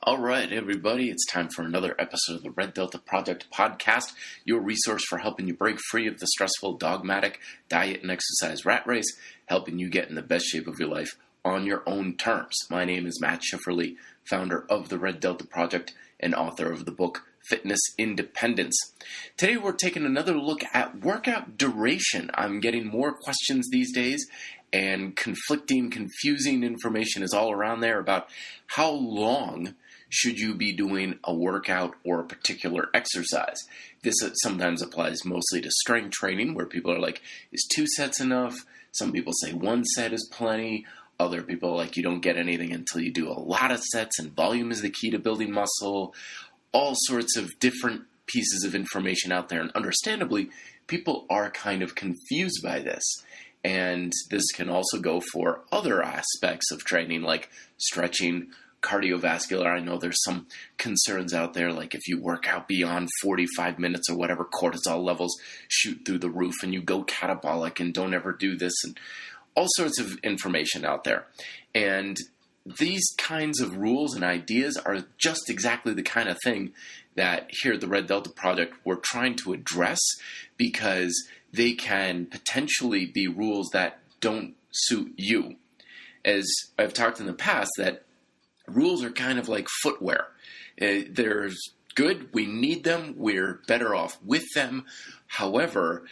All right, everybody, it's time for another episode of the Red Delta Project podcast, your resource for helping you break free of the stressful, dogmatic diet and exercise rat race, helping you get in the best shape of your life on your own terms. My name is Matt Schifferly, founder of the Red Delta Project and author of the book Fitness Independence. Today we're taking another look at workout duration. I'm getting more questions these days, and conflicting, confusing information is all around there about how long should you be doing a workout or a particular exercise. This sometimes applies mostly to strength training, where people are like, is 2 sets enough? Some people say 1 set is plenty. Other people are like, you don't get anything until you do a lot of sets, and volume is the key to building muscle. All sorts of different pieces of information out there, and understandably, people are kind of confused by this. And this can also go for other aspects of training, like stretching, cardiovascular. I know there's some concerns out there, like if you work out beyond 45 minutes or whatever, cortisol levels shoot through the roof and you go catabolic and don't ever do this, and all sorts of information out there. And these kinds of rules and ideas are just exactly the kind of thing that here at the Red Delta Project we're trying to address, because they can potentially be rules that don't suit you. As I've talked in the past, that rules are kind of like footwear. They're good, we need them, we're better off with them. However,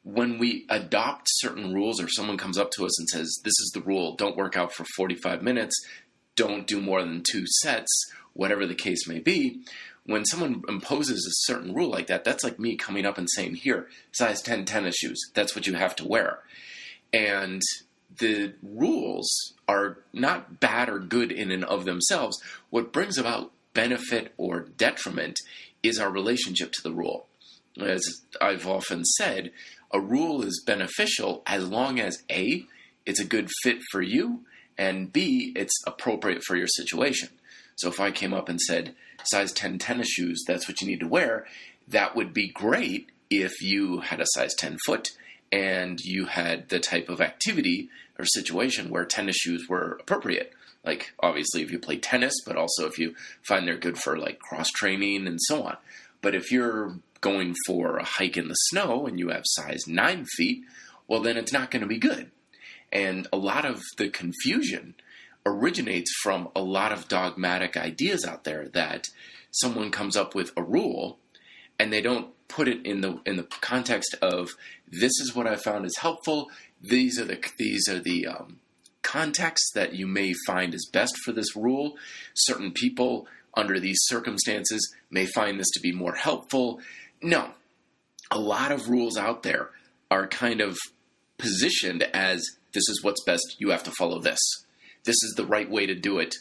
when we adopt certain rules, or someone comes up to us and says, this is the rule, don't work out for 45 minutes, don't do more than 2 sets, whatever the case may be, when someone imposes a certain rule like that, that's like me coming up and saying, here, size 10 tennis shoes, that's what you have to wear. And the rules are not bad or good in and of themselves. What brings about benefit or detriment is our relationship to the rule. As I've often said, a rule is beneficial as long as A, it's a good fit for you, and B, it's appropriate for your situation. So if I came up and said, size 10 tennis shoes, that's what you need to wear, that would be great if you had a size 10 foot and you had the type of activity or situation where tennis shoes were appropriate. Like, obviously, if you play tennis, but also if you find they're good for, like, cross-training and so on. But if you're going for a hike in the snow and you have size 9 feet, well, then it's not going to be good. And a lot of the confusion originates from a lot of dogmatic ideas out there that someone comes up with a rule and they don't put it in the context of, this is what I found is helpful. These are the contexts that you may find is best for this rule. Certain people under these circumstances may find this to be more helpful. No, a lot of rules out there are kind of positioned as, this is what's best, you have to follow this. This is the right way to do it,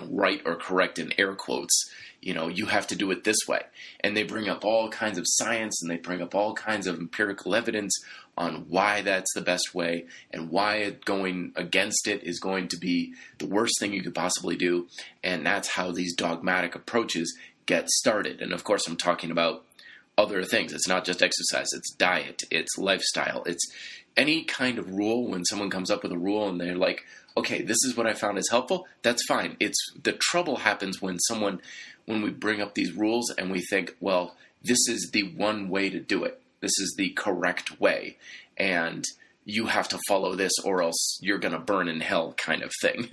right or correct in air quotes. You have to do it this way. And they bring up all kinds of science, and they bring up all kinds of empirical evidence on why that's the best way, and why going against it is going to be the worst thing you could possibly do. And that's how these dogmatic approaches get started. And of course, I'm talking about other things. It's not just exercise, it's diet, it's lifestyle, it's any kind of rule. When someone comes up with a rule and they're like, okay, this is what I found is helpful, that's fine. It's the trouble happens when we bring up these rules and we think, well, this is the one way to do it. This is the correct way. And you have to follow this or else you're going to burn in hell kind of thing.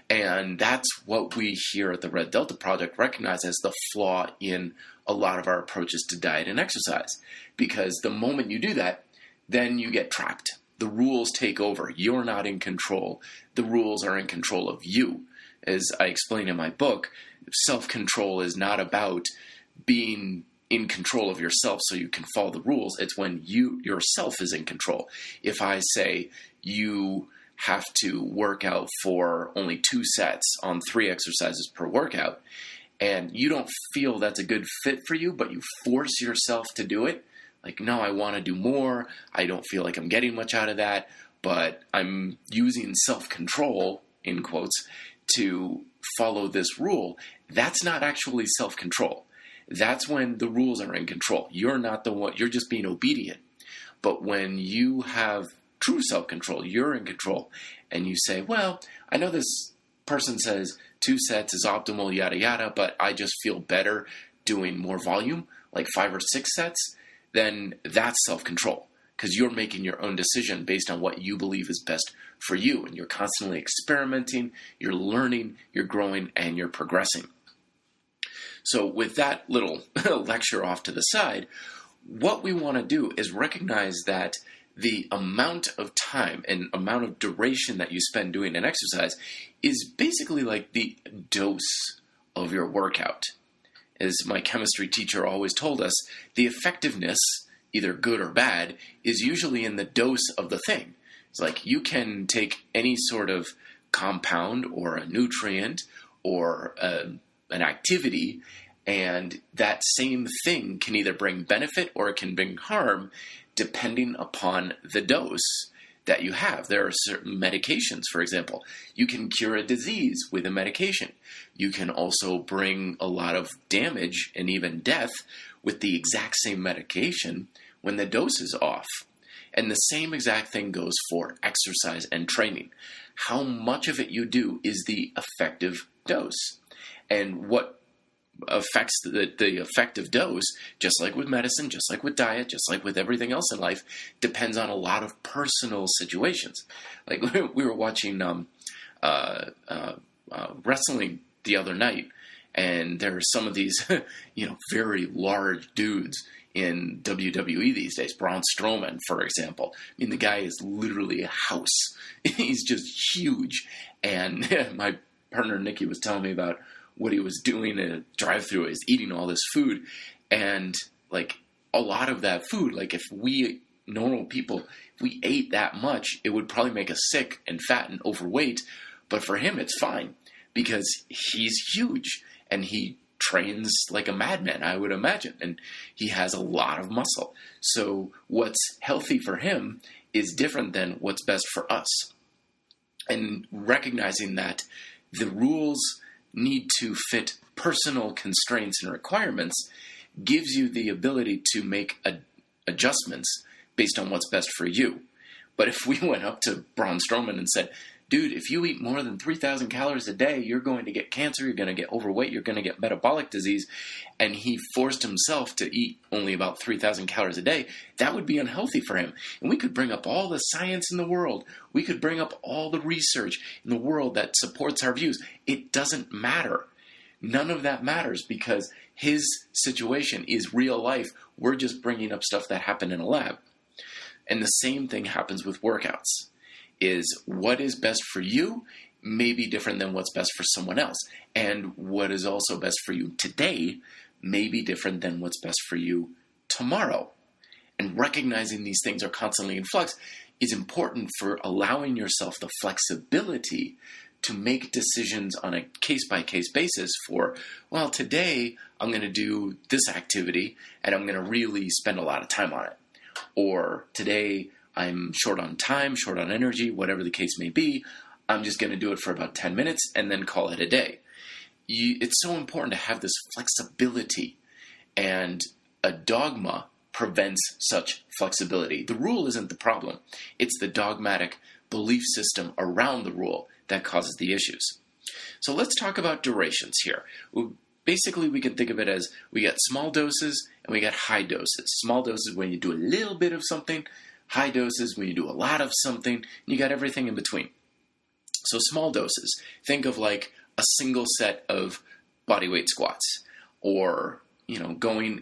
And that's what we here at the Red Delta Project recognize as the flaw in a lot of our approaches to diet and exercise. Because the moment you do that, then you get trapped. The rules take over. You're not in control. The rules are in control of you. As I explain in my book, self-control is not about being in control of yourself so you can follow the rules. It's when you yourself is in control. If I say you have to work out for only 2 sets on 3 exercises per workout, and you don't feel that's a good fit for you, but you force yourself to do it, like, no, I want to do more, I don't feel like I'm getting much out of that, but I'm using self-control, in quotes, to follow this rule, that's not actually self-control. That's when the rules are in control. You're not the one, you're just being obedient. But when you have true self-control, you're in control, and you say, well, I know this person says 2 sets is optimal, yada, yada, but I just feel better doing more volume, like 5 or 6 sets, then that's self-control, because you're making your own decision based on what you believe is best for you. And you're constantly experimenting, you're learning, you're growing, and you're progressing. So with that little lecture off to the side, what we want to do is recognize that the amount of time and amount of duration that you spend doing an exercise is basically like the dose of your workout. As my chemistry teacher always told us, the effectiveness, either good or bad, is usually in the dose of the thing. It's like you can take any sort of compound or a nutrient or an activity, and that same thing can either bring benefit or it can bring harm depending upon the dose that you have. There are certain medications, for example. You can cure a disease with a medication. You can also bring a lot of damage and even death with the exact same medication when the dose is off. And the same exact thing goes for exercise and training. How much of it you do is the effective dose. And what affects the effective dose, just like with medicine, just like with diet, just like with everything else in life, depends on a lot of personal situations. Like we were watching wrestling the other night, and there are some of these, very large dudes in WWE these days. Braun Strowman, for example. I mean, the guy is literally a house. He's just huge. And my partner Nikki was telling me about what he was doing in a drive-thru is eating all this food. And like a lot of that food, like if we normal people, if we ate that much, it would probably make us sick and fat and overweight. But for him, it's fine because he's huge and he trains like a madman, I would imagine. And he has a lot of muscle. So what's healthy for him is different than what's best for us. And recognizing that the rules need to fit personal constraints and requirements gives you the ability to make adjustments based on what's best for you. But if we went up to Braun Strowman and said, dude, if you eat more than 3,000 calories a day, you're going to get cancer, you're going to get overweight, you're going to get metabolic disease, and he forced himself to eat only about 3,000 calories a day, that would be unhealthy for him. And we could bring up all the science in the world. We could bring up all the research in the world that supports our views. It doesn't matter. None of that matters because his situation is real life. We're just bringing up stuff that happened in a lab. And the same thing happens with workouts. Is what is best for you may be different than what's best for someone else. And what is also best for you today may be different than what's best for you tomorrow. And recognizing these things are constantly in flux is important for allowing yourself the flexibility to make decisions on a case-by-case basis for, well, today I'm going to do this activity and I'm going to really spend a lot of time on it. Or today I'm short on time, short on energy, whatever the case may be. I'm just going to do it for about 10 minutes and then call it a day. It's so important to have this flexibility, and a dogma prevents such flexibility. The rule isn't the problem. It's the dogmatic belief system around the rule that causes the issues. So let's talk about durations here. Basically, we can think of it as we get small doses and we get high doses. Small doses when you do a little bit of something. High doses when you do a lot of something, and you got everything in between. So small doses, think of like a single set of bodyweight squats, or going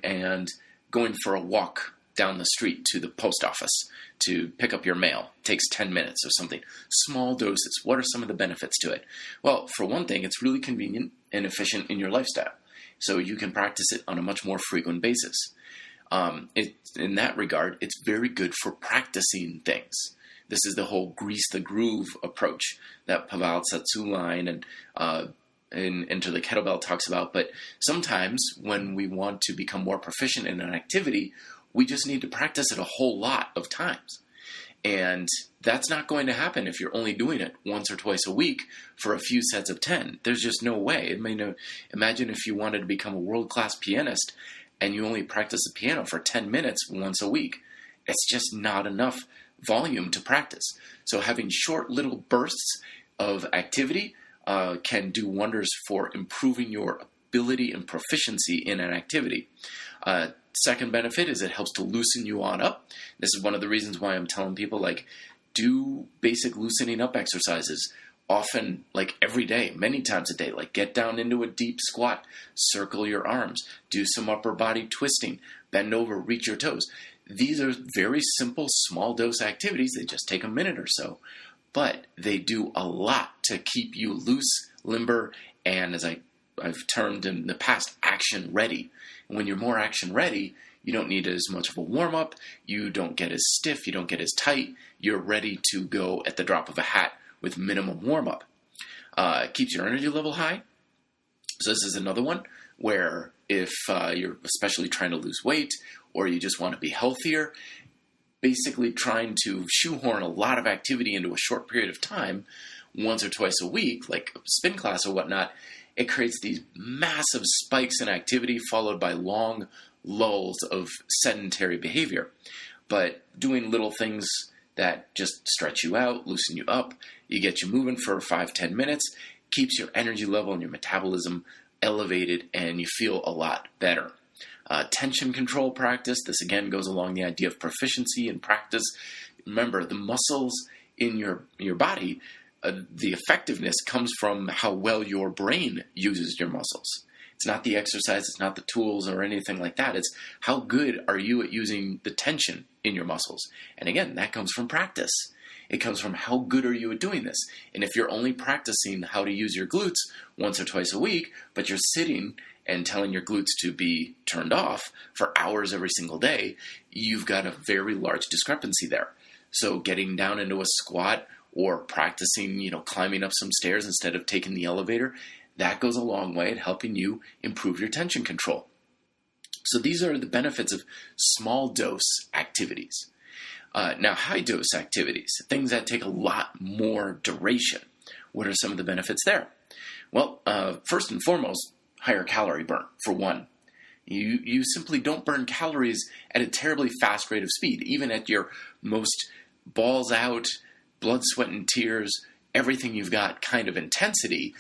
for a walk down the street to the post office to pick up your mail. It takes 10 minutes or something. Small doses. What are some of the benefits to it? Well, for one thing, it's really convenient and efficient in your lifestyle, so you can practice it on a much more frequent basis. In that regard, it's very good for practicing things. This is the whole grease the groove approach that Pavel Tsatsouline and Enter the Kettlebell talks about. But sometimes when we want to become more proficient in an activity, we just need to practice it a whole lot of times. And that's not going to happen if you're only doing it once or twice a week for a few sets of 10. There's just no way. Imagine if you wanted to become a world-class pianist and you only practice the piano for 10 minutes once a week. It's just not enough volume to practice. So having short little bursts of activity can do wonders for improving your ability and proficiency in an activity. Second benefit is it helps to loosen you on up. This is one of the reasons why I'm telling people, like, do basic loosening up exercises often, like every day, many times a day. Like, get down into a deep squat, circle your arms, do some upper body twisting, bend over, reach your toes. These are very simple, small dose activities. They just take a minute or so, but they do a lot to keep you loose, limber, and as I've termed in the past, action ready. And when you're more action ready, you don't need as much of a warm up. You don't get as stiff. You don't get as tight. You're ready to go at the drop of a hat with minimum warm up. It keeps your energy level high. So this is another one where if you're especially trying to lose weight or you just want to be healthier, basically trying to shoehorn a lot of activity into a short period of time, once or twice a week, like a spin class or whatnot, it creates these massive spikes in activity followed by long lulls of sedentary behavior. But doing little things that just stretch you out, loosen you up, you get you moving for 5-10 minutes, keeps your energy level and your metabolism elevated, and you feel a lot better. Tension control practice, this again goes along the idea of proficiency and practice. Remember, the muscles in your body, the effectiveness comes from how well your brain uses your muscles. It's not the exercise, it's not the tools or anything like that. It's how good are you at using the tension in your muscles. And again, that comes from practice. It comes from how good are you at doing this. And if you're only practicing how to use your glutes once or twice a week, but you're sitting and telling your glutes to be turned off for hours every single day, you've got a very large discrepancy there. So getting down into a squat or practicing, climbing up some stairs instead of taking the elevator, that goes a long way at helping you improve your tension control. So these are the benefits of small dose activities. Now, high dose activities, things that take a lot more duration. What are some of the benefits there? Well, first and foremost, higher calorie burn, for one. You simply don't burn calories at a terribly fast rate of speed. Even at your most balls out, blood, sweat, and tears, everything you've got kind of intensity,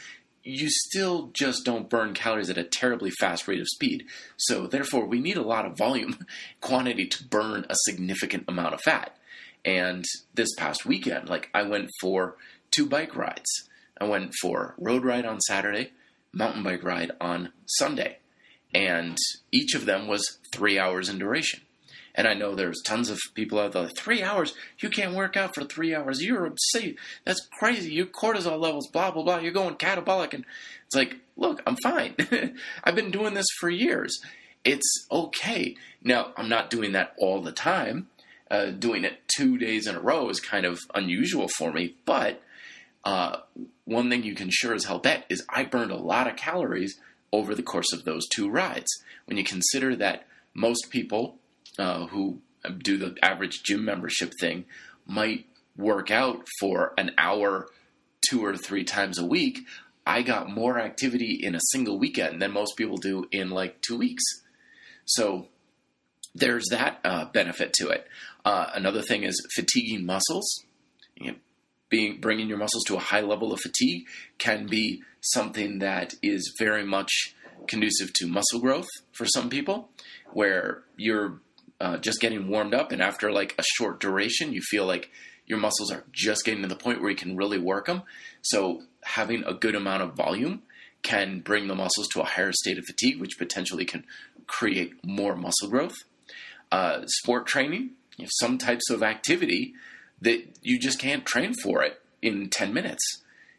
you still just don't burn calories at a terribly fast rate of speed. So therefore, we need a lot of volume, quantity to burn a significant amount of fat. And this past weekend, I went for 2 bike rides. I went for road ride on Saturday, mountain bike ride on Sunday. And each of them was 3 hours in duration. And I know there's tons of people out there, 3 hours, you can't work out for 3 hours. You're obsessed. That's crazy. Your cortisol levels, blah, blah, blah. You're going catabolic. And it's like, look, I'm fine. I've been doing this for years. It's okay. Now, I'm not doing that all the time. Doing it 2 days in a row is kind of unusual for me. But one thing you can sure as hell bet is I burned a lot of calories over the course of those 2 rides. When you consider that most people who do the average gym membership thing might work out for an hour 2 or 3 times a week, I got more activity in a single weekend than most people do in 2 weeks. So there's that benefit to it. Another thing is fatiguing muscles. Bringing your muscles to a high level of fatigue can be something that is very much conducive to muscle growth for some people, where you're just getting warmed up, and after a short duration, you feel like your muscles are just getting to the point where you can really work them. So having a good amount of volume can bring the muscles to a higher state of fatigue, which potentially can create more muscle growth. Sport training, some types of activity that you just can't train for it in 10 minutes.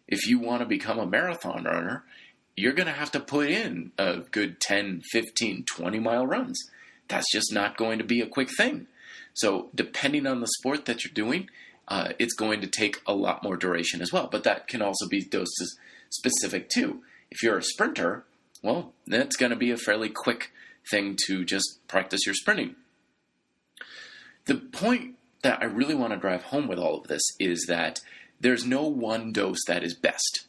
If you want to become a marathon runner, you're going to have to put in a good 10, 15, 20-mile runs. That's just not going to be a quick thing. So depending on the sport that you're doing, it's going to take a lot more duration as well. But that can also be dose specific too. If you're a sprinter, well, that's going to be a fairly quick thing to just practice your sprinting. The point that I really want to drive home with all of this is that there's no one dose that is best.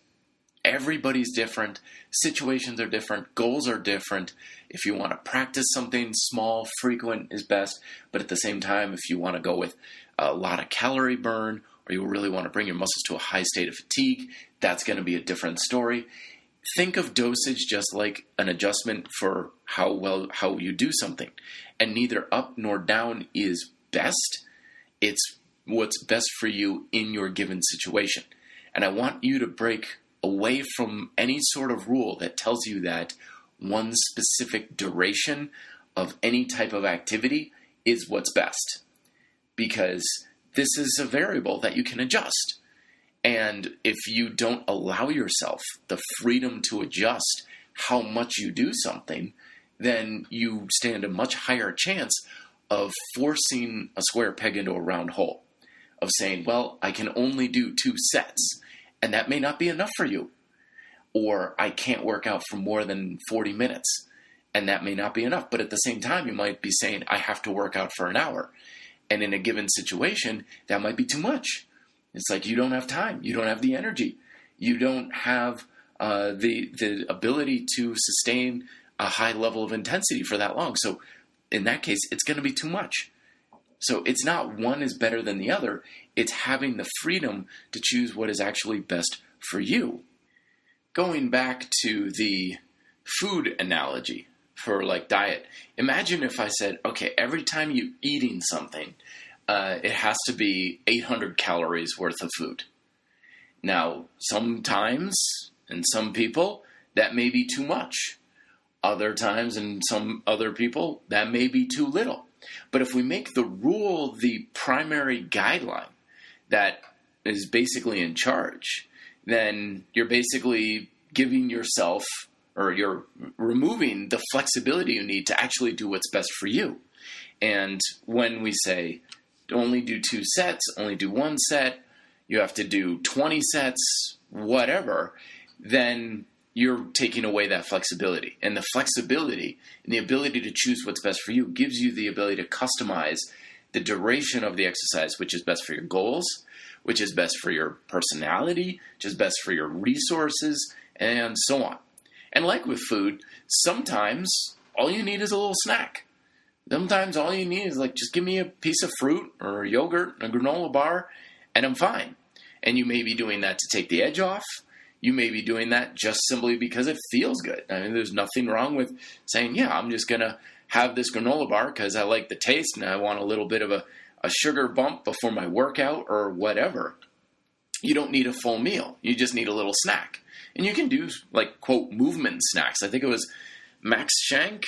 Everybody's different, situations are different, goals are different. If you want to practice something small, frequent is best, but at the same time, if you want to go with a lot of calorie burn or you really want to bring your muscles to a high state of fatigue, that's going to be a different story. Think of dosage just like an adjustment for how you do something. And neither up nor down is best. It's what's best for you in your given situation. And I want you to break away from any sort of rule that tells you that one specific duration of any type of activity is what's best. Because this is a variable that you can adjust. And if you don't allow yourself the freedom to adjust how much you do something, then you stand a much higher chance of forcing a square peg into a round hole. Of saying, well, I can only do 2 sets, and that may not be enough for you. Or I can't work out for more than 40 minutes, and that may not be enough. But at the same time, you might be saying, I have to work out for an hour. And in a given situation, that might be too much. It's like you don't have time. You don't have the energy. You don't have the ability to sustain a high level of intensity for that long. So in that case, it's going to be too much. So it's not one is better than the other. It's having the freedom to choose what is actually best for you. Going back to the food analogy for like diet, imagine if I said, okay, every time you're eating something, it has to be 800 calories worth of food. Now, sometimes, and some people, that may be too much. Other times, and some other people, that may be too little. But if we make the rule the primary guideline that is basically in charge, then you're basically giving yourself, or you're removing the flexibility you need to actually do what's best for you. And when we say, only do 2 sets, only do 1 set, you have to do 20 sets, whatever, then you're taking away that flexibility. And the flexibility and the ability to choose what's best for you gives you the ability to customize the duration of the exercise, which is best for your goals, which is best for your personality, which is best for your resources, and so on. And like with food, sometimes all you need is a little snack. Sometimes all you need is like, just give me a piece of fruit or yogurt, a granola bar, and I'm fine. And you may be doing that to take the edge off. You may be doing that just simply because it feels good. I mean, there's nothing wrong with saying, yeah, I'm just going to have this granola bar because I like the taste and I want a little bit of a sugar bump before my workout or whatever. You don't need a full meal. You just need a little snack. And you can do, like, quote, movement snacks. I think it was Max Shank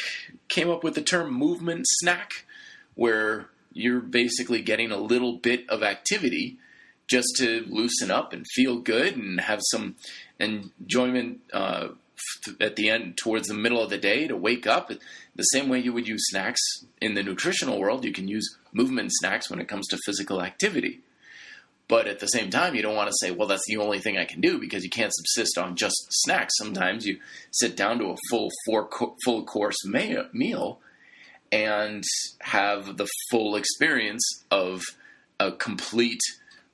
came up with the term movement snack, where you're basically getting a little bit of activity just to loosen up and feel good and have some enjoyment at the end, towards the middle of the day, to wake up. The same way you would use snacks in the nutritional world, you can use movement snacks when it comes to physical activity. But at the same time, you don't want to say, well, that's the only thing I can do, because you can't subsist on just snacks. Sometimes you sit down to a full course meal and have the full experience of a complete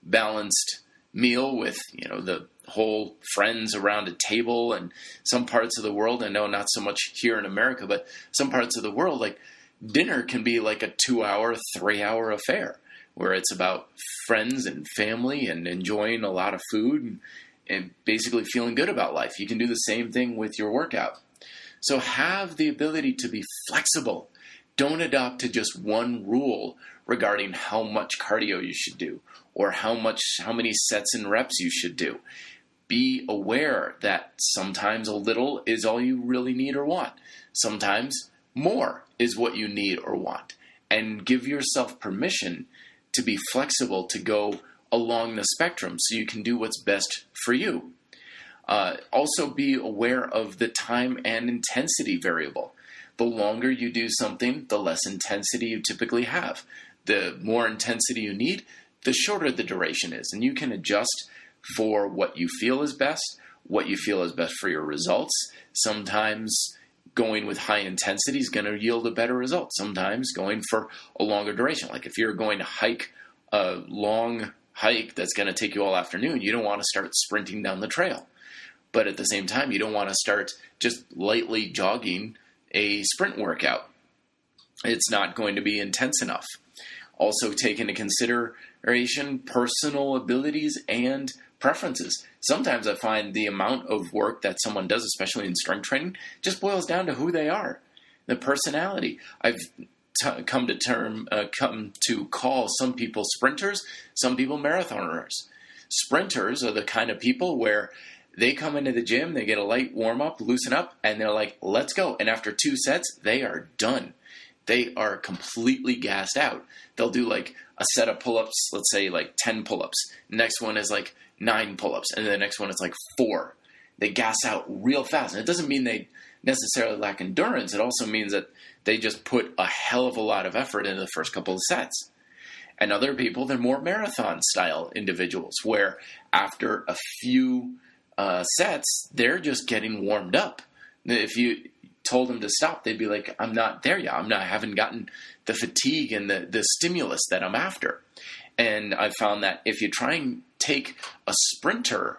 balanced meal with, the whole friends around a table. And some parts of the world, I know not so much here in America, but some parts of the world, like dinner can be like a 2-hour, 3-hour affair, where it's about friends and family and enjoying a lot of food and basically feeling good about life. You can do the same thing with your workout. So have the ability to be flexible. Don't adopt to just one rule regarding how much cardio you should do or how many sets and reps you should do. Be aware that sometimes a little is all you really need or want. Sometimes more is what you need or want. And give yourself permission to be flexible, to go along the spectrum so you can do what's best for you. Also be aware of the time and intensity variable. The longer you do something, the less intensity you typically have. The more intensity you need, the shorter the duration is. And you can adjust for what you feel is best, what you feel is best for your results. Sometimes going with high intensity is going to yield a better result. Sometimes going for a longer duration. Like if you're going to hike a long hike that's going to take you all afternoon, you don't want to start sprinting down the trail. But at the same time, you don't want to start just lightly jogging a sprint workout. It's not going to be intense enough. Also take into consideration personal abilities and preferences. Sometimes I find the amount of work that someone does, especially in strength training, just boils down to who they are, the personality. I've come to call some people sprinters, some people marathoners. Sprinters are the kind of people where they come into the gym, they get a light warm-up, loosen up, and they're like, let's go. And after 2 sets, they are done. They are completely gassed out. They'll do like a set of pull-ups, let's say like 10 pull-ups. Next one is like 9 pull-ups, and then the next one is like 4. They gas out real fast. And it doesn't mean they necessarily lack endurance. It also means that they just put a hell of a lot of effort into the first couple of sets. And other people, they're more marathon-style individuals, where after a few sets, they're just getting warmed up. If you told them to stop, they'd be like, I'm not there yet. I haven't gotten the fatigue and the stimulus that I'm after. And I found that if you try and take a sprinter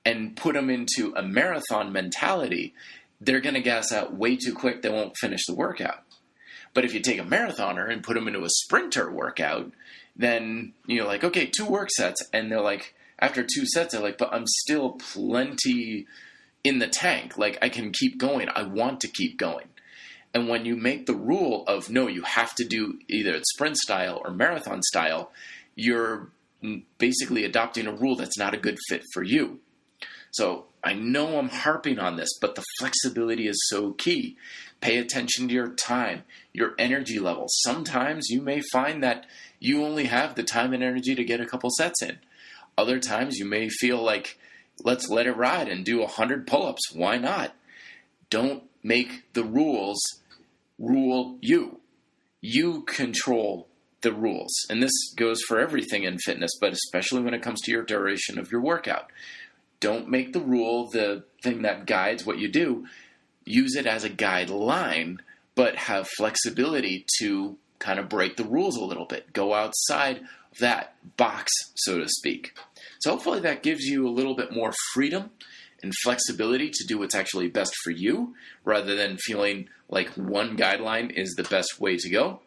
and put them into a marathon mentality, they're going to gas out way too quick. They won't finish the workout. But if you take a marathoner and put them into a sprinter workout, then you're like, okay, 2 work sets. And they're like, after 2 sets, they're like, but I'm still plenty in the tank. Like, I can keep going. I want to keep going. And when you make the rule of, no, you have to do either sprint style or marathon style, you're basically adopting a rule that's not a good fit for you. So I know I'm harping on this, but the flexibility is so key. Pay attention to your time, your energy levels. Sometimes you may find that you only have the time and energy to get a couple sets in. Other times you may feel like, let's let it ride and do 100 pull-ups. Why not? Don't make the rules rule you. You control the rules. And this goes for everything in fitness, but especially when it comes to your duration of your workout. Don't make the rule the thing that guides what you do. Use it as a guideline, but have flexibility to kind of break the rules a little bit. Go outside of that box, so to speak. So hopefully that gives you a little bit more freedom and flexibility to do what's actually best for you, rather than feeling like one guideline is the best way to go.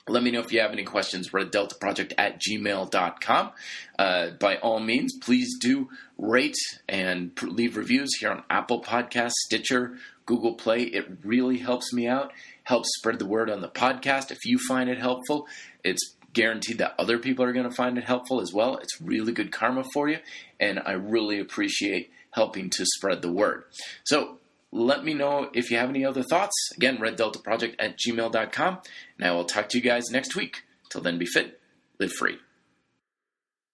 Let me know if you have any questions. reddeltaproject@gmail.com. By all means, please do rate and leave reviews here on Apple Podcasts, Stitcher, Google Play. It really helps me out, helps spread the word on the podcast. If you find it helpful, it's guaranteed that other people are going to find it helpful as well. It's really good karma for you, and I really appreciate helping to spread the word. So let me know if you have any other thoughts. Again, reddeltaproject@gmail.com, and I will talk to you guys next week. Till then, be fit, live free.